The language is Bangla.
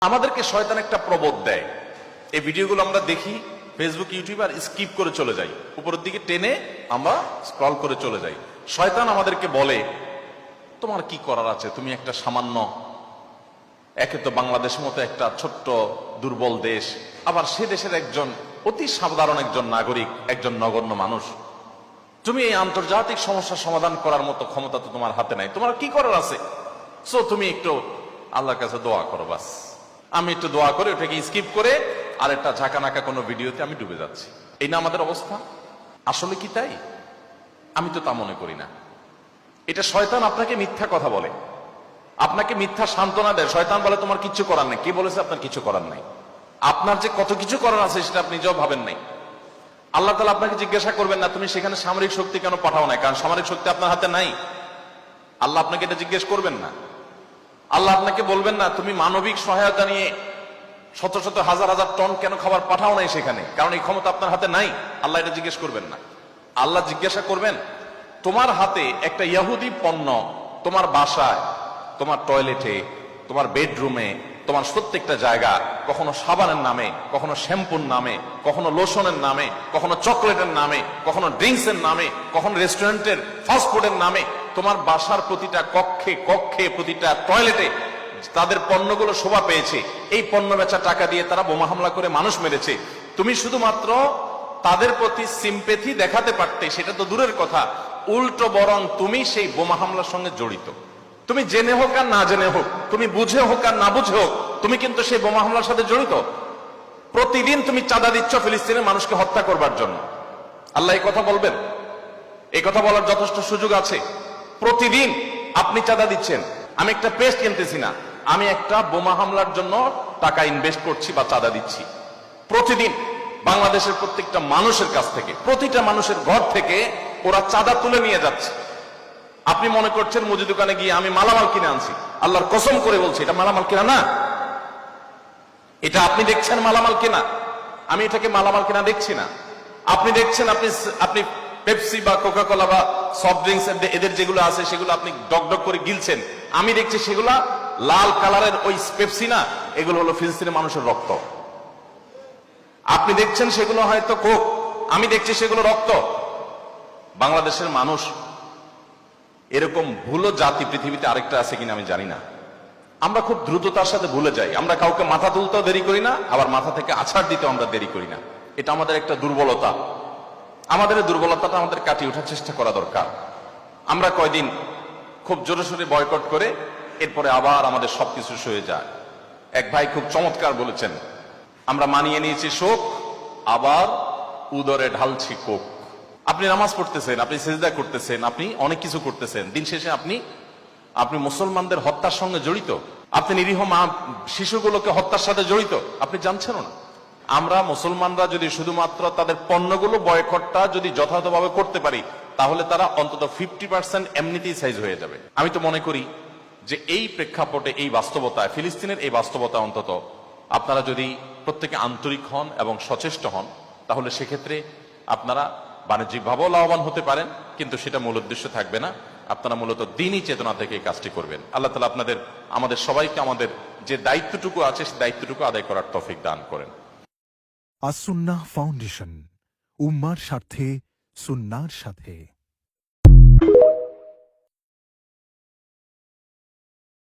আমাদেরকে শয়তান একটা প্রবোধ দেয়। এই ভিডিওগুলো আমরা দেখি ফেসবুক, ইউটিউব, আর স্কিপ করে চলে যাই, উপরের দিকে টেনে আমরা স্ক্রল করে চলে যাই। শয়তান আমাদেরকে বলে, তোমার কি করার আছে, তুমি একটা সামান্য, একে তো বাংলাদেশের মতো একটা ছোট্ট দুর্বল দেশ, আবার সে দেশের একজন অতি সাধারণ একজন নাগরিক, একজন নগণ্য মানুষ, তুমি এই আন্তর্জাতিক সমস্যার সমাধান করার মতো ক্ষমতা তো তোমার হাতে নাই, তোমার কি করার আছে? সো তুমি একটু আল্লাহর কাছে দোয়া করো, বাস। আমি একটু দোয়া করে ওটাকে স্কিপ করে আর একটা ঝাঁকানাকা কোনো ভিডিওতে আমি ডুবে যাচ্ছি। এই না আমাদের অবস্থা? আসলে কি তাই? আমি তো তা মনে করি না। এটা শয়তান আপনাকে মিথ্যা কথা বলে, আপনাকে মিথ্যা সান্ত্বনা দেয়। শয়তান বলে তোমার কিচ্ছু করার নেই। কে বলেছে আপনার কিছু করার নাই? আপনার যে কত কিছু করার আছে সেটা আপনি নিজেও ভাবেন নাই। আল্লাহ তাআলা আপনাকে জিজ্ঞাসা করবেন না তুমি সেখানে সামরিক শক্তি কেন পাঠাও না, কারণ সামরিক শক্তি আপনার হাতে নাই। আল্লাহ আপনাকে এটা জিজ্ঞেস করবেন না। আল্লাহ আপনাকে বলবেন না তুমি মানবিক সহায়তা নিয়ে শত শত হাজার হাজার টন কেন খাবার পাঠাও নাই সেখানে, কারণ এই ক্ষমতা আপনার হাতে নাই। আল্লাহ এটা জিজ্ঞেস করবেন না। আল্লাহ জিজ্ঞাসা করবেন তোমার হাতে একটা ইহুদি পণ্য তোমার বাসায়, তোমার টয়লেটে, তোমার বেডরুমে, তোমার প্রত্যেকটা জায়গা, কখনো সাবানের নামে, কখনো শ্যাম্পুর নামে, কখনো লোশনের নামে, কখনো চকলেটের নামে, কখনো ড্রিঙ্কসের নামে, কখনো রেস্টুরেন্টের ফাস্টফুডের নামে, তোমার বাসার প্রতিটা কক্ষে কক্ষে, প্রতিটা টয়লেটে তাদের পণ্যগুলো শোভা পেয়েছে। এই পণ্য বেচা টাকা দিয়ে তারা বোমা হামলা করে মানুষ মেরেছে। তুমি শুধুমাত্র তাদের প্রতি সিম্পেথি দেখাতে পারতে, সেটা তো দূরের কথা, উল্টো বরং তুমি সেই বোমা হামলার সঙ্গে জড়িত। তুমি জেনে হোক আর না জেনে হোক, তুমি বুঝে হোক আর না বুঝে হোক, তুমি কিন্তু সেই বোমা হামলার সাথে জড়িত। প্রতিদিন তুমি চাঁদা দিচ্ছ ফিলিস্তিনের মানুষকে হত্যা করবার জন্য। আল্লাহ এই কথা বলবেন? এই কথা বলার যথেষ্ট সুযোগ আছে? প্রতিদিন আপনি চাঁদা দিচ্ছেন। আমি একটা পেস্ট কিনতেছি না, আমি একটা বোমা হামলার জন্য টাকা ইনভেস্ট করছি বা চাঁদা দিচ্ছি। প্রতিদিন বাংলাদেশের প্রত্যেকটা মানুষের কাছ থেকে, প্রতিটা মানুষের ঘর থেকে ওরা চাঁদা তুলে নিয়ে যাচ্ছে। আপনি মনে করছেন মুদি দোকানে গিয়ে আমি মালামাল কিনে আনছি। আল্লাহর কসম করে বলছি এটা মালামাল কিনা না। এটা আপনি দেখছেন মালামাল কিনা, আমি এটাকে মালামাল কিনা দেখছি না। আপনি দেখছেন আপনি পেপসি বা কোকা কোলা বা সফট ড্রিঙ্কস এদের যেগুলো আছে সেগুলো আপনি ডকডক করে গিলছেন। আমি দেখছি সেগুলা লাল কালারের ওই পেপসি না, এগুলো হলো ফিলিস্তিনের মানুষের রক্ত। আপনি দেখছেন সেগুলো হয়তো কোক, আমি দেখছি সেগুলো রক্ত। বাংলাদেশের মানুষ এরকম ভুলো জাতি পৃথিবীতে আরেকটা আছে কিনা আমি জানি না। আমরা খুব দ্রুততার সাথে ভুলে যাই। আমরা কাউকে মাথা তুলতেও দেরি করি না, আবার মাথা থেকে আছাড় দিতেও আমরা দেরি করি না। এটা আমাদের একটা দুর্বলতা। আমাদের এই দুর্বলতাটা আমাদের কাটিয়ে ওঠার চেষ্টা করা দরকার। আমরা কয়দিন খুব জোরে সোরে বয়কট করে এরপরে আবার আমাদের সবকিছু সয়ে যায়। এক ভাই খুব চমৎকার বলেছেন, আমরা মানিয়ে নিয়েছি শোক, আবার উদরে ঢালছি কোক। আপনি নামাজ পড়তেছেন, আপনি সিজদা করতেছেন, আপনি অনেক কিছু করতেছেন, দিন শেষে আপনি মুসলমানদের হত্যার সঙ্গে জড়িত। আপনি নিরীহ মা শিশুগুলোকে হত্যার সাথে জড়িত, আপনি জানছেন না। আমরা মুসলমানরা যদি শুধুমাত্র তাদের পণ্যগুলো বয়কটটা যদি যথাযথভাবে করতে পারি, তাহলে তারা অন্তত 50% এমনিতেই সাইজ হয়ে যাবে। আমি তো মনে করি যে এই প্রেক্ষাপটে, এই বাস্তবতায়, ফিলিস্তিনের এই বাস্তবতা অন্তত আপনারা যদি প্রত্যেকে আন্তরিক হন এবং সচেষ্ট হন, তাহলে সেক্ষেত্রে আপনারা বাণিজ্যিকভাবেও লাভবান হতে পারেন, কিন্তু সেটা মূল উদ্দেশ্য থাকবে না। আপনারা মূলত দ্বীনি চেতনা থেকে এই কাজটি করবেন। আল্লাহ তাআলা আমাদের সবাইকে আমাদের যে দায়িত্বটুকু আছে সেই দায়িত্বটুকু আদায় করার তৌফিক দান করেন। আস সুন্নাহ ফাউন্ডেশন, উম্মার স্বার্থে সুন্নাহর সাথে।